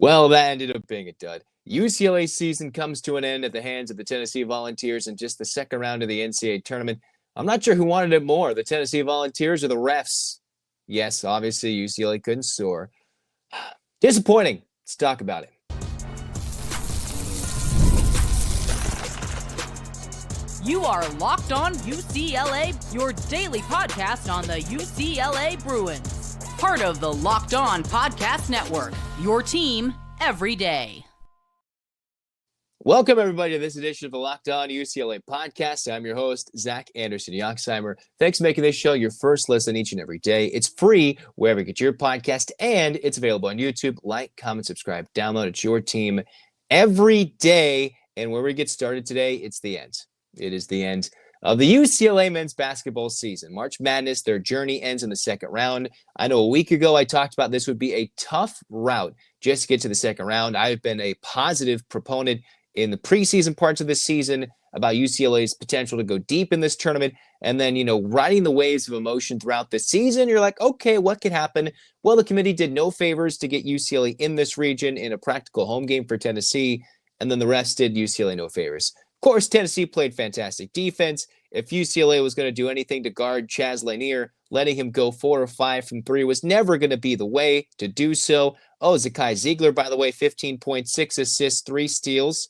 Well, that ended up being a dud. UCLA season comes to an end at the hands of the Tennessee Volunteers in just the second round of the NCAA tournament. I'm not sure who wanted it more, the Tennessee Volunteers or the refs. Yes, obviously UCLA couldn't soar. Disappointing. Let's talk about it. You are Locked On UCLA, your daily podcast on the UCLA Bruins. Part of the Locked On Podcast Network, your team every day. Welcome, everybody, to this edition of the Locked On UCLA Podcast. I'm your host, Zach Anderson-Yoxsimer. Thanks for making this show your first listen each and every day. It's free wherever you get your podcast, and it's available on YouTube. Like, comment, subscribe, download. It's your team every day. And where we get started today, it's the end. It is the end of the UCLA men's basketball season. March Madness, their journey ends in the second round. I know a week ago I talked about this would be a tough route just to get to the second round. I've been a positive proponent in the preseason parts of this season about UCLA's potential to go deep in this tournament. And then, riding the waves of emotion throughout the season, you're like, okay, what could happen? Well, the committee did no favors to get UCLA in this region in a practical home game for Tennessee. And then the rest did UCLA no favors. Of course, Tennessee played fantastic defense. If UCLA was going to do anything to guard Chaz Lanier, letting him go 4 or 5 from 3 was never going to be the way to do so. Oh, Skyy Ziegler, by the way, 15.6 assists, 3 steals.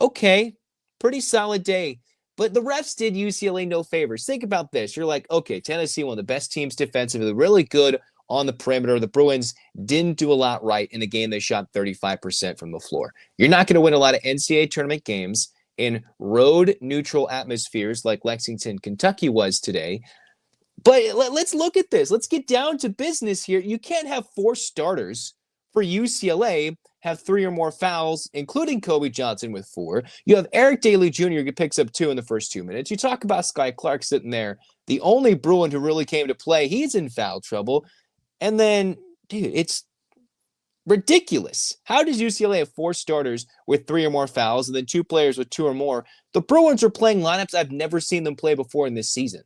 Okay, pretty solid day. But the refs did UCLA no favors. Think about this. You're like, okay, Tennessee, one of the best teams defensively, really good on the perimeter. The Bruins didn't do a lot right in a game they shot 35% from the floor. You're not going to win a lot of NCAA tournament games in road neutral atmospheres like Lexington, Kentucky was today. But let's look at this. Let's get down to business here. You can't have 4 starters for UCLA have 3 or more fouls, including Kobe Johnson with 4. You have Eric Dailey Jr. who picks up 2 in the first 2 minutes. You talk about Skyy Clark sitting there, the only Bruin who really came to play. He's in foul trouble. And then, dude, it's ridiculous. How does UCLA have 4 starters with 3 or more fouls and then 2 players with 2 or more? The Bruins are playing lineups I've never seen them play before in this season.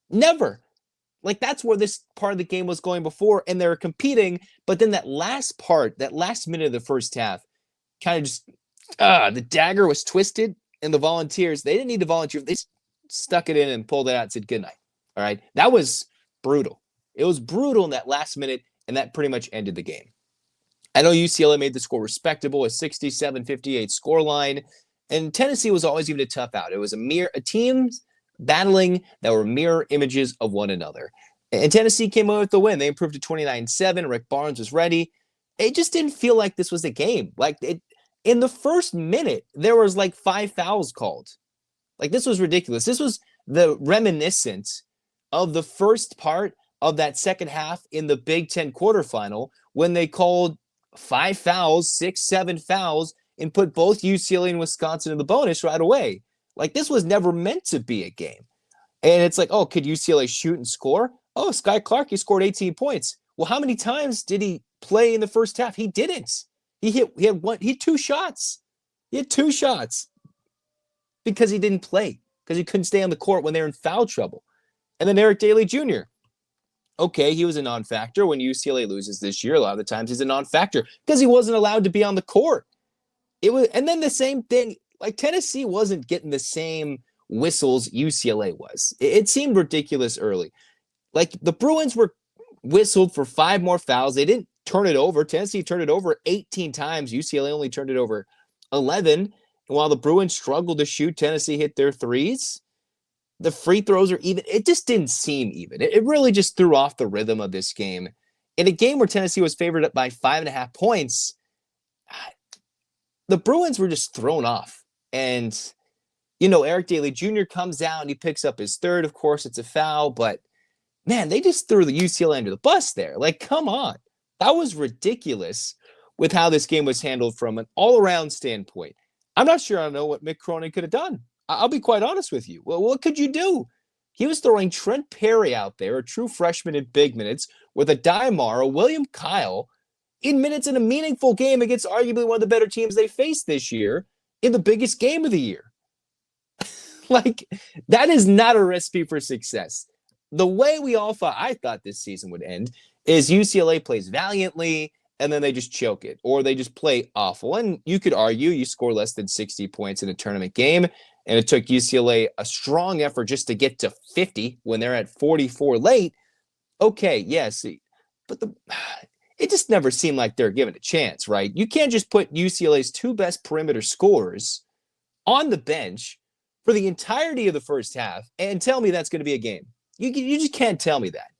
Never. Like, that's where this part of the game was going before, and they were competing. But then that last part, that last minute of the first half, kind of just, the dagger was twisted, and the Volunteers, they didn't need to volunteer. They stuck it in and pulled it out and said goodnight. All right? That was brutal. It was brutal in that last minute, and that pretty much ended the game. I know UCLA made the score respectable, a 67-58 scoreline, and Tennessee was always even a tough out. It was a team battling that were mirror images of one another. And Tennessee came away with the win. They improved to 29-7. Rick Barnes was ready. It just didn't feel like this was a game. In the first minute, there was 5 fouls called. This was ridiculous. This was the reminiscent of the first part of that second half in the Big Ten quarterfinal when they called 5 fouls, 6, 7 fouls, and put both UCLA and Wisconsin in the bonus right away. This was never meant to be a game. And it's like, oh, could UCLA shoot and score? Oh, Skyy Clark, he scored 18 points. Well, how many times did he play in the first half? He didn't. He had 2 shots. He had 2 shots because he didn't play, because he couldn't stay on the court when they were in foul trouble. And then Eric Dailey Jr., okay, he was a non-factor. When UCLA loses this year, a lot of the times he's a non-factor because he wasn't allowed to be on the court. And then the same thing, Tennessee wasn't getting the same whistles UCLA was. It seemed ridiculous early. The Bruins were whistled for 5 more fouls. They didn't turn it over. Tennessee turned it over 18 times. UCLA only turned it over 11. And while the Bruins struggled to shoot, Tennessee hit their threes. The free throws are even. It just didn't seem even. It really just threw off the rhythm of this game. In a game where Tennessee was favored up by 5.5 points, the Bruins were just thrown off. And, Eric Dailey Jr. comes out and he picks up his 3rd. Of course, it's a foul. But, man, they just threw the UCLA under the bus there. Come on. That was ridiculous with how this game was handled from an all-around standpoint. I'm not sure I know what Mick Cronin could have done. I'll be quite honest with you. Well, what could you do? He was throwing Trent Perry out there, a true freshman in big minutes, with a Daimar, William Kyle, in minutes in a meaningful game against arguably one of the better teams they faced this year in the biggest game of the year. That is not a recipe for success. The way I thought this season would end is UCLA plays valiantly and then they just choke it, or they just play awful. And you could argue you score less than 60 points in a tournament game, and it took UCLA a strong effort just to get to 50 when they're at 44 late. Okay, yes, but it just never seemed like they're given a chance, right? You can't just put UCLA's two best perimeter scorers on the bench for the entirety of the first half and tell me that's going to be a game. You just can't tell me that,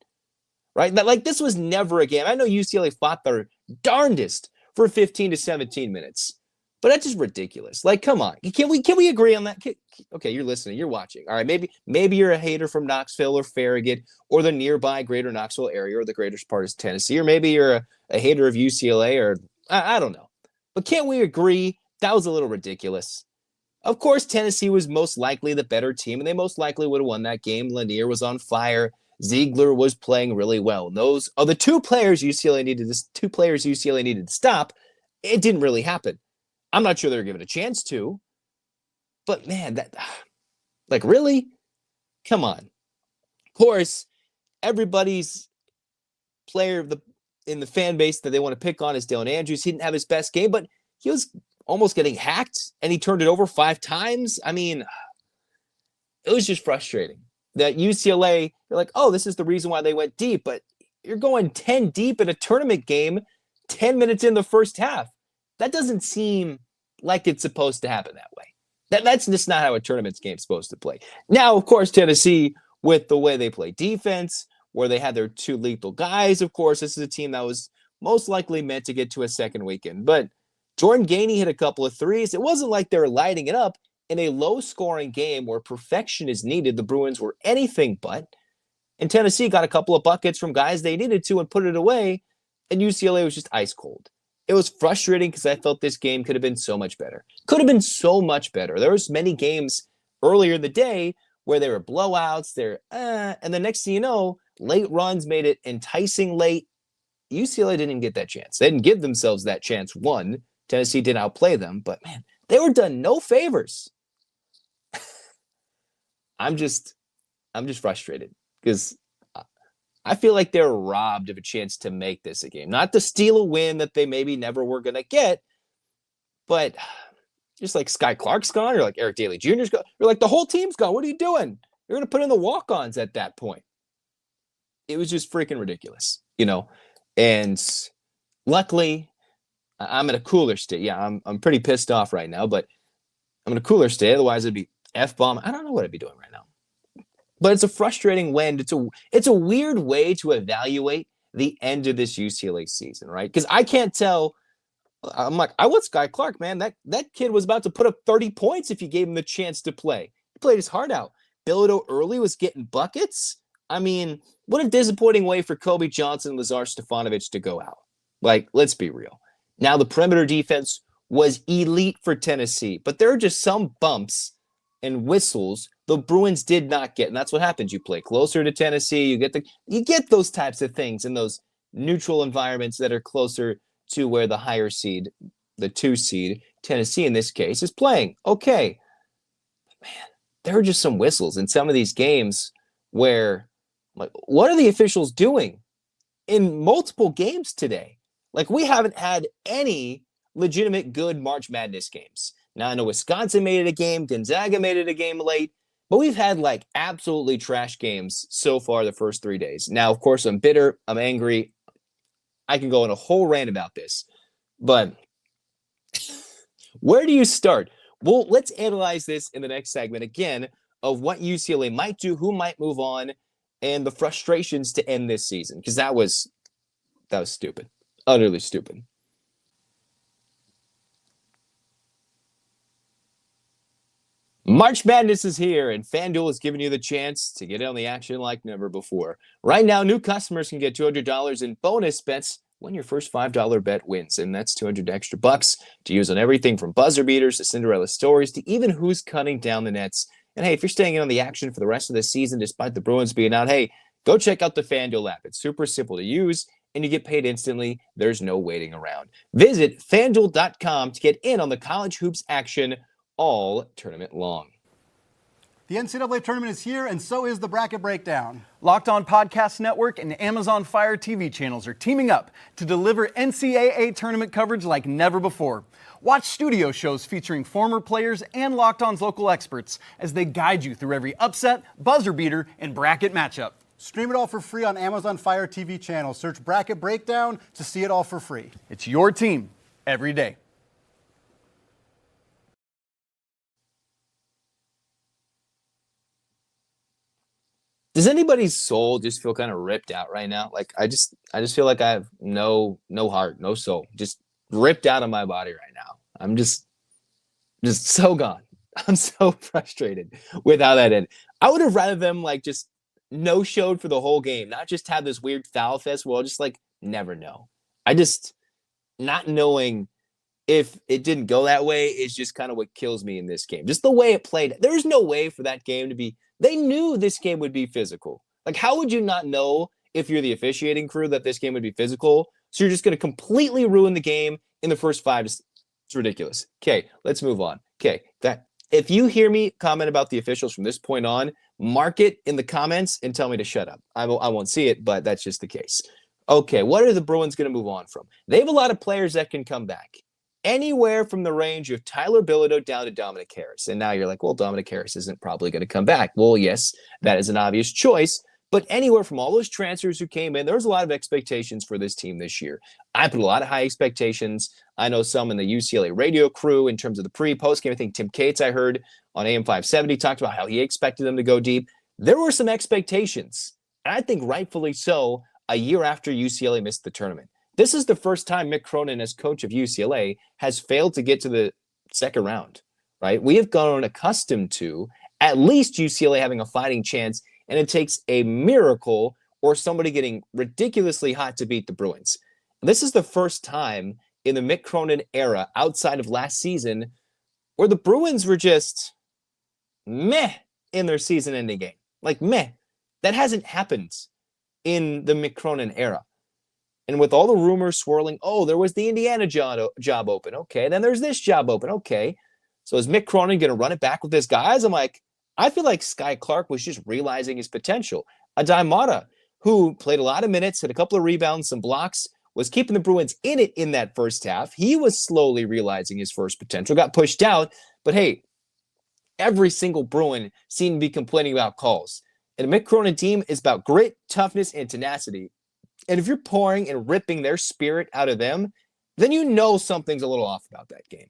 right? Like, this was never a game. I know UCLA fought their darndest for 15 to 17 minutes, but that's just ridiculous. Like, come on. Can we agree on that? Okay, you're listening. You're watching. All right, maybe you're a hater from Knoxville or Farragut or the nearby greater Knoxville area or the greater part of Tennessee, or maybe you're a hater of UCLA, or I don't know. But can't we agree that was a little ridiculous? Of course, Tennessee was most likely the better team, and they most likely would have won that game. Lanier was on fire. Ziegler was playing really well. And those are the two players UCLA needed to stop. It didn't really happen. I'm not sure they're given a chance to. But, man, really? Come on. Of course, everybody's player in the fan base that they want to pick on is Dylan Andrews. He didn't have his best game, but he was almost getting hacked, and he turned it over 5 times. I mean, it was just frustrating that UCLA, you're like, oh, this is the reason why they went deep, but you're going 10 deep in a tournament game 10 minutes in the first half. That doesn't seem like it's supposed to happen that way. That's just not how a tournament's game's supposed to play. Now, of course, Tennessee, with the way they play defense, where they had their 2 lethal guys, of course, this is a team that was most likely meant to get to a second weekend. But Jordan Gainey hit a couple of threes. It wasn't like they were lighting it up. In a low-scoring game where perfection is needed, the Bruins were anything but. And Tennessee got a couple of buckets from guys they needed to and put it away, and UCLA was just ice cold. It was frustrating because I felt this game could have been so much better. Could have been so much better. There was many games earlier in the day where there were blowouts, and the next thing you know, late runs made it enticing late. UCLA didn't get that chance. They didn't give themselves that chance. One, Tennessee did outplay them, but man, they were done no favors. I'm just frustrated because I feel like they're robbed of a chance to make this a game. Not to steal a win that they maybe never were going to get, but just like Skyy Clark's gone, or like Eric Dailey Jr.'s gone, or like the whole team's gone. What are you doing? You're going to put in the walk-ons at that point. It was just freaking ridiculous, And luckily, I'm in a cooler state. Yeah, I'm pretty pissed off right now, but I'm in a cooler state. Otherwise, it'd be F-bomb. I don't know what I'd be doing right now. But it's a frustrating win. It's a weird way to evaluate the end of this UCLA season, right? Because I can't tell. I'm like, I want Skyy Clark, man. That kid was about to put up 30 points if you gave him the chance to play. He played his heart out. Bilodeau early was getting buckets. I mean, what a disappointing way for Kobe Johnson and Lazar Stefanovic to go out. Like, let's be real. Now, the perimeter defense was elite for Tennessee, but there are just some bumps and whistles the Bruins did not get, and that's what happens. You play closer to Tennessee, you get those types of things in those neutral environments that are closer to where the higher seed, the 2 seed, Tennessee in this case, is playing. Okay, man, there are just some whistles in some of these games where, like, what are the officials doing in multiple games today? Like, we haven't had any legitimate good March Madness games. Now, I know Wisconsin made it a game, Gonzaga made it a game late, but we've had like absolutely trash games so far the first 3 days. Now, of course, I'm bitter, I'm angry. I can go on a whole rant about this, but where do you start? Well, let's analyze this in the next segment again of what UCLA might do, who might move on, and the frustrations to end this season, because that was stupid, utterly stupid. March Madness is here, and FanDuel is giving you the chance to get in on the action like never before. Right now, new customers can get $200 in bonus bets when your first $5 bet wins, and that's $200 extra bucks to use on everything from buzzer beaters to Cinderella stories to even who's cutting down the nets. And hey, if you're staying in on the action for the rest of the season, despite the Bruins being out, hey, go check out the FanDuel app. It's super simple to use, and you get paid instantly. There's no waiting around. Visit FanDuel.com to get in on the college hoops action all tournament long. The NCAA tournament is here, and so is the bracket breakdown. Locked On Podcast Network and Amazon Fire TV channels are teaming up to deliver NCAA tournament coverage like never before. Watch studio shows featuring former players and Locked On's local experts as they guide you through every upset, buzzer beater, and bracket matchup. Stream it all for free on Amazon Fire TV channel. Search Bracket Breakdown to see it all for free. It's your team every day. Does anybody's soul just feel kind of ripped out right now? Like I just feel like I have no heart, no soul, just ripped out of my body right now. I'm just so gone. I'm so frustrated with how that ended. I would have rather them like just no showed for the whole game, not just have this weird foul fest where I'll just like never know. I just not knowing if it didn't go that way is just kind of what kills me in this game. Just the way it played. There's no way for that game to be. They knew this game would be physical. Like, how would you not know if you're the officiating crew that this game would be physical? So you're just going to completely ruin the game in the first 5. It's ridiculous. Okay, let's move on. Okay, if you hear me comment about the officials from this point on, mark it in the comments and tell me to shut up. I won't see it, but that's just the case. Okay, what are the Bruins going to move on from? They have a lot of players that can come back. Anywhere from the range of Tyler Bilodeau down to Dominic Harris. And now you're like, well, Dominic Harris isn't probably going to come back. Well, yes, that is an obvious choice. But anywhere from all those transfers who came in, there was a lot of expectations for this team this year. I put a lot of high expectations. I know some in the UCLA radio crew in terms of the pre-post game. I think Tim Cates, I heard on AM 570, talked about how he expected them to go deep. There were some expectations. And I think rightfully so, a year after UCLA missed the tournament. This is the first time Mick Cronin, as coach of UCLA, has failed to get to the second round, right? We have grown accustomed to at least UCLA having a fighting chance, and it takes a miracle or somebody getting ridiculously hot to beat the Bruins. This is the first time in the Mick Cronin era, outside of last season, where the Bruins were just meh in their season-ending game. Like meh. That hasn't happened in the Mick Cronin era. And with all the rumors swirling, oh, there was the Indiana job open. Okay, then there's this job open. Okay. So is Mick Cronin going to run it back with this guys? I'm like, I feel like Skyy Clark was just realizing his potential. A Daimara, who played a lot of minutes, had a couple of rebounds, some blocks, was keeping the Bruins in it in that first half. He was slowly realizing his first potential, got pushed out. But hey, every single Bruin seemed to be complaining about calls. And the Mick Cronin team is about grit, toughness, and tenacity. And if you're pouring and ripping their spirit out of them, then you know something's a little off about that game.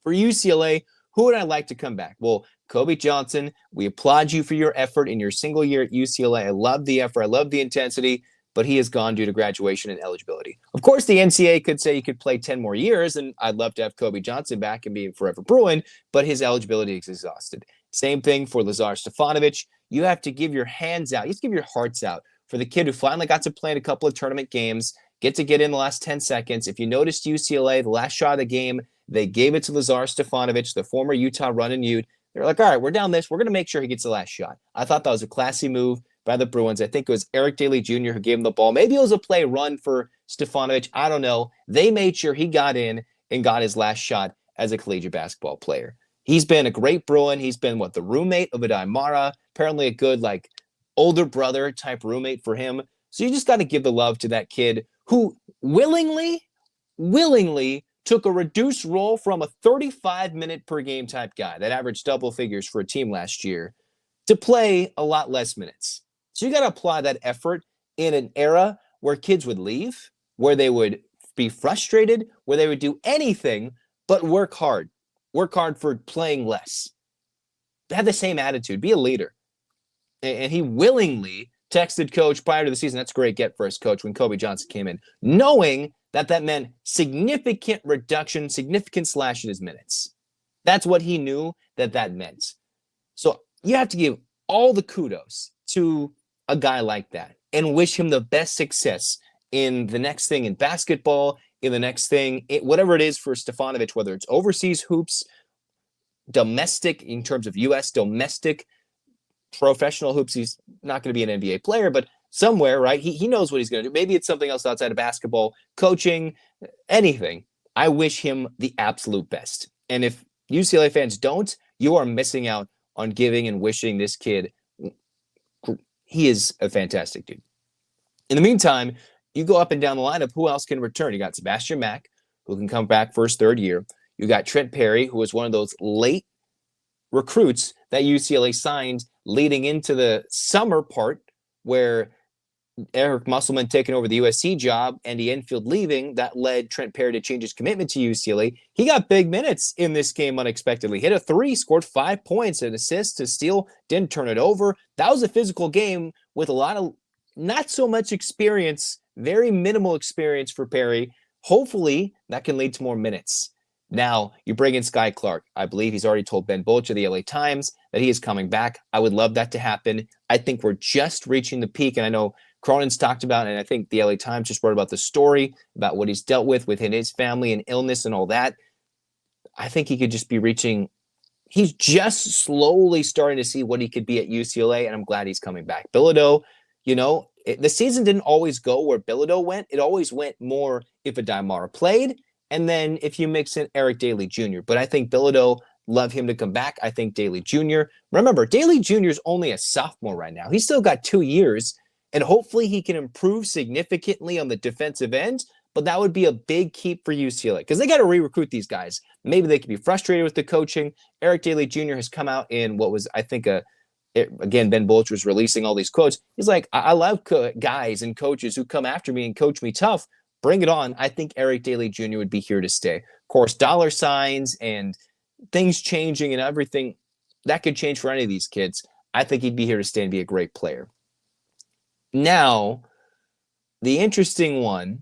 For UCLA, who would I like to come back? Well, Kobe Johnson, we applaud you for your effort in your single year at UCLA. I love the effort. I love the intensity, but he is gone due to graduation and eligibility. Of course, the NCAA could say he could play 10 more years, and I'd love to have Kobe Johnson back and be a forever Bruin, but his eligibility is exhausted. Same thing for Lazar Stefanovic. You have to give your hands out. You have to give your hearts out for the kid who finally got to play in a couple of tournament games, get in the last 10 seconds. If you noticed UCLA, the last shot of the game, they gave it to Lazar Stefanovic, the former Utah running Ute. They're like, all right, we're down this. We're going to make sure he gets the last shot. I thought that was a classy move by the Bruins. I think it was Eric Dailey Jr. who gave him the ball. Maybe it was a play run for Stefanovic. I don't know. They made sure he got in and got his last shot as a collegiate basketball player. He's been a great Bruin. He's been, the roommate of Adai Mara. Apparently a good, older brother type roommate for him. So you just got to give the love to that kid who willingly took a reduced role from a 35-minute per game type guy that averaged double figures for a team last year to play a lot less minutes. So you got to apply that effort in an era where kids would leave, where they would be frustrated, where they would do anything but work hard for playing less. Have the same attitude, be a leader. And he willingly texted coach prior to the season, that's a great get for us, coach, when Kobe Johnson came in, knowing that meant significant reduction, significant slash in his minutes. That's what he knew that meant. So you have to give all the kudos to a guy like that and wish him the best success in the next thing in basketball, in the next thing, whatever it is for Stefanovic, whether it's overseas hoops, domestic in terms of U.S. domestic professional hoops. He's not going to be an NBA player, but somewhere, right? He knows what he's going to do. Maybe it's something else outside of basketball, coaching, anything. I wish him the absolute best. And if UCLA fans don't, you are missing out on giving and wishing this kid. He is a fantastic dude. In the meantime, you go up and down the lineup. Who else can return? You got Sebastian Mack, who can come back for his third year. You got Trent Perry, who was one of those late recruits that UCLA signed leading into the summer part where Eric Musselman taking over the USC job, Andy Enfield leaving. That led Trent Perry to change his commitment to UCLA. He got big minutes in this game unexpectedly. Hit a 3, scored 5 points, an assist, a steal, didn't turn it over. That was a physical game with a lot of not so much experience, very minimal experience for Perry. Hopefully, that can lead to more minutes. Now, you bring in Skyy Clark. I believe he's already told Ben Bolch of the LA Times that he is coming back. I would love that to happen. I think we're just reaching the peak, and I know Cronin's talked about, and I think the LA Times just wrote about the story, about what he's dealt with within his family and illness and all that. I think he could just be reaching, he's just slowly starting to see what he could be at UCLA, and I'm glad he's coming back. Bilodeau, the season didn't always go where Bilodeau went. It always went more if a Daimara played, and then if you mix in Eric Dailey Jr. But I think Bilodeau, love him to come back. I think Dailey Jr. Remember, Dailey Jr. is only a sophomore right now. He's still got 2 years, and hopefully he can improve significantly on the defensive end, but that would be a big keep for UCLA because they got to re-recruit these guys. Maybe they could be frustrated with the coaching. Eric Dailey Jr. has come out in what was, I think, again, Ben Bolch was releasing all these quotes. He's like, I love guys and coaches who come after me and coach me tough. Bring it on. I think Eric Dailey Jr. would be here to stay. Of course, dollar signs and things changing and everything, that could change for any of these kids. I think he'd be here to stay and be a great player. Now, the interesting one,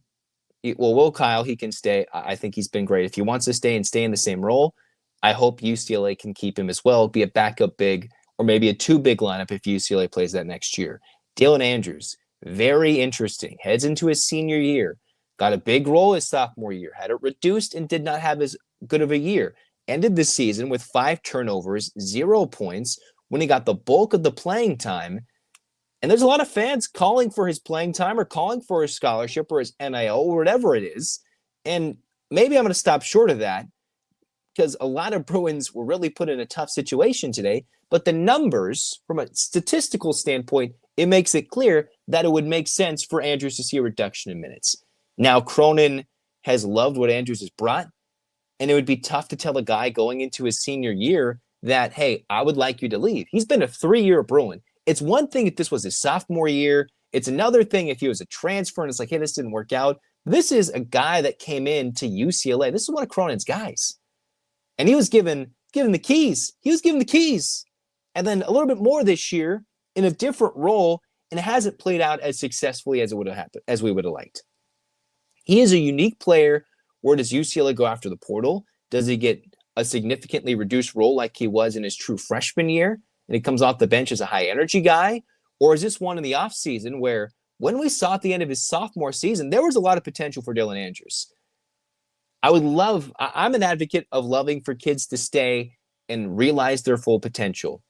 Will Kyle, he can stay. I think he's been great. If he wants to stay and stay in the same role, I hope UCLA can keep him as well, be a backup big, or maybe a 2-big lineup if UCLA plays that next year. Dylan Andrews, very interesting. Heads into his senior year. Got a big role his sophomore year. Had it reduced and did not have as good of a year. Ended the season with 5 turnovers, 0 points when he got the bulk of the playing time. And there's a lot of fans calling for his playing time or calling for his scholarship or his NIL or whatever it is. And maybe I'm going to stop short of that because a lot of Bruins were really put in a tough situation today. But the numbers, from a statistical standpoint, it makes it clear that it would make sense for Andrews to see a reduction in minutes. Now, Cronin has loved what Andrews has brought, and it would be tough to tell a guy going into his senior year that, hey, I would like you to leave. He's been a 3-year Bruin. It's one thing if this was his sophomore year. It's another thing if he was a transfer and it's like, hey, this didn't work out. This is a guy that came in to UCLA. This is one of Cronin's guys. And he was given the keys. He was given the keys. And then a little bit more this year in a different role, and it hasn't played out as successfully as it would have happened, as we would have liked. He is a unique player. Where does UCLA go after the portal? Does he get a significantly reduced role like he was in his true freshman year, and he comes off the bench as a high-energy guy? Or is this one in the offseason where when we saw at the end of his sophomore season, there was a lot of potential for Dylan Andrews? I'm an advocate of loving for kids to stay and realize their full potential.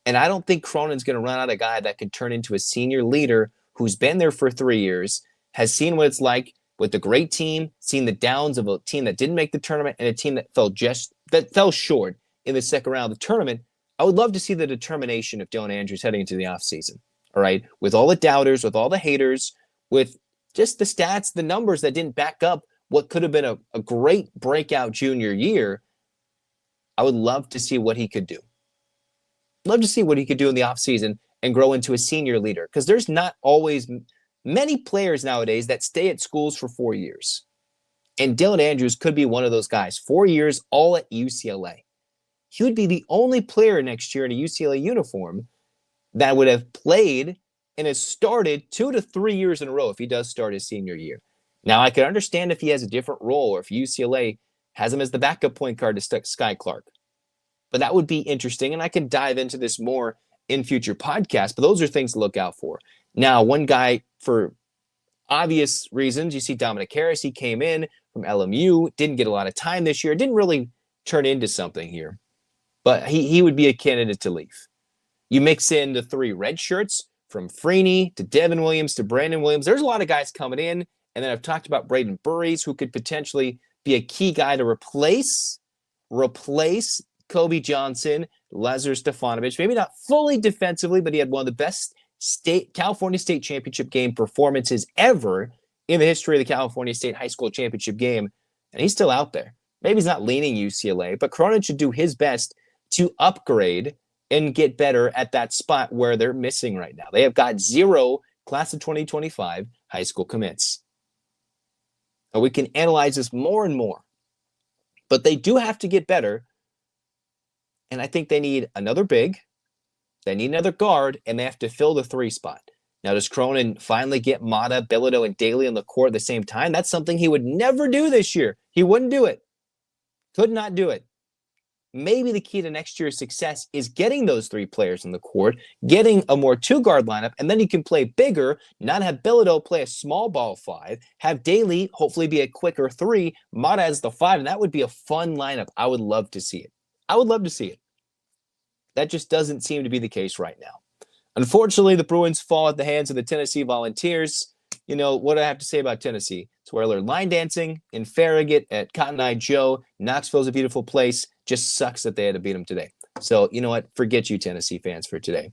And I don't think Cronin's going to run out a guy that could turn into a senior leader who's been there for 3 years, has seen what it's like with the great team, seen the downs of a team that didn't make the tournament and a team that fell short in the second round of the tournament. I would love to see the determination of Dylan Andrews heading into the offseason. All right. With all the doubters, with all the haters, with just the stats, the numbers that didn't back up what could have been a great breakout junior year, I would love to see what he could do. Love to see what he could do in the offseason and grow into a senior leader. Because there's not always many players nowadays that stay at schools for 4 years. And Dylan Andrews could be one of those guys. 4 years, all at UCLA. He would be the only player next year in a UCLA uniform that would have played and has started 2 to 3 years in a row if he does start his senior year. Now, I can understand if he has a different role or if UCLA has him as the backup point guard to Skyy Clark. But that would be interesting, and I can dive into this more in future podcasts, but those are things to look out for. Now, one guy, for obvious reasons, you see Dominic Harris. He came in from LMU, didn't get a lot of time this year, didn't really turn into something here. But he would be a candidate to leave. You mix in the 3 red shirts from Freeney to Devin Williams to Brandon Williams. There's a lot of guys coming in. And then I've talked about Braden Burries, who could potentially be a key guy to replace Kobe Johnson, Lazar Stefanovic, maybe not fully defensively, but he had one of the best California State Championship game performances ever in the history of the California State High School Championship game, and he's still out there. Maybe he's not leaning UCLA, but Cronin should do his best to upgrade and get better at that spot where they're missing right now. They have got 0 class of 2025 high school commits. And we can analyze this more and more, but they do have to get better. And I think they need another big, they need another guard, and they have to fill the 3 spot. Now, does Cronin finally get Mata, Bilodeau, and Dailey on the court at the same time? That's something he would never do this year. He wouldn't do it. Could not do it. Maybe the key to next year's success is getting those 3 players on the court, getting a more 2-guard lineup, and then you can play bigger, not have Bilodeau play a small ball 5, have Dailey hopefully be a quicker 3, Mata as the 5, and that would be a fun lineup. I would love to see it. I would love to see it. That just doesn't seem to be the case right now. Unfortunately, the Bruins fall at the hands of the Tennessee Volunteers. You know, what do I have to say about Tennessee? It's where they're line dancing in Farragut at Cotton Eye Joe. Knoxville's a beautiful place. Just sucks that they had to beat them today. So, you know what? Forget you, Tennessee fans, for today.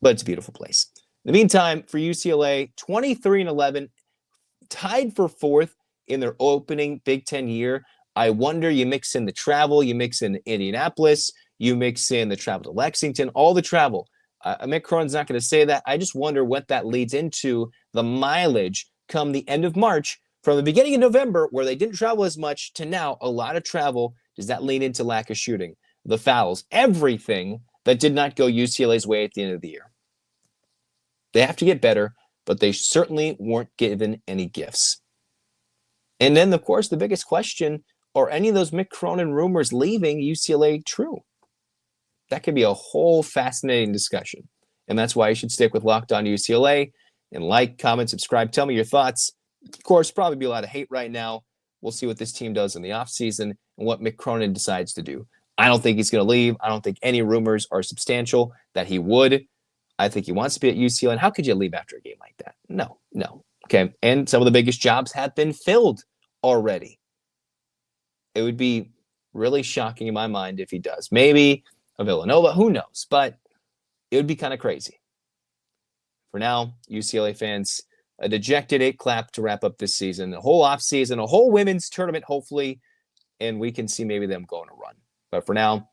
But it's a beautiful place. In the meantime, for UCLA, 23-11, tied for 4th in their opening Big Ten year. I wonder, you mix in the travel, you mix in Indianapolis, you mix in the travel to Lexington, all the travel. Mick Cronin's not going to say that. I just wonder what that leads into the mileage come the end of March, from the beginning of November, where they didn't travel as much, to now a lot of travel. Does that lead into lack of shooting? The fouls, everything that did not go UCLA's way at the end of the year. They have to get better, but they certainly weren't given any gifts. And then, of course, the biggest question, are any of those Mick Cronin rumors leaving UCLA true? That could be a whole fascinating discussion. And that's why you should stick with Locked On UCLA and like, comment, subscribe. Tell me your thoughts. Of course, probably be a lot of hate right now. We'll see what this team does in the offseason and what Mick Cronin decides to do. I don't think he's going to leave. I don't think any rumors are substantial that he would. I think he wants to be at UCLA. And how could you leave after a game like that? No. Okay. And some of the biggest jobs have been filled already. It would be really shocking in my mind if he does. Maybe a Villanova, who knows? But it would be kind of crazy. For now, UCLA fans, a dejected 8-clap to wrap up this season, a whole offseason, a whole women's tournament, hopefully, and we can see maybe them go on a run. But for now,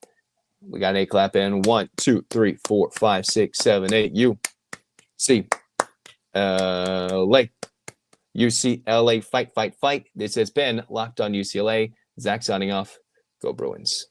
we got an 8-clap in. 1, 2, 3, 4, 5, 6, 7, 8. UCLA, fight. This has been Locked On UCLA. Zach signing off. Go Bruins.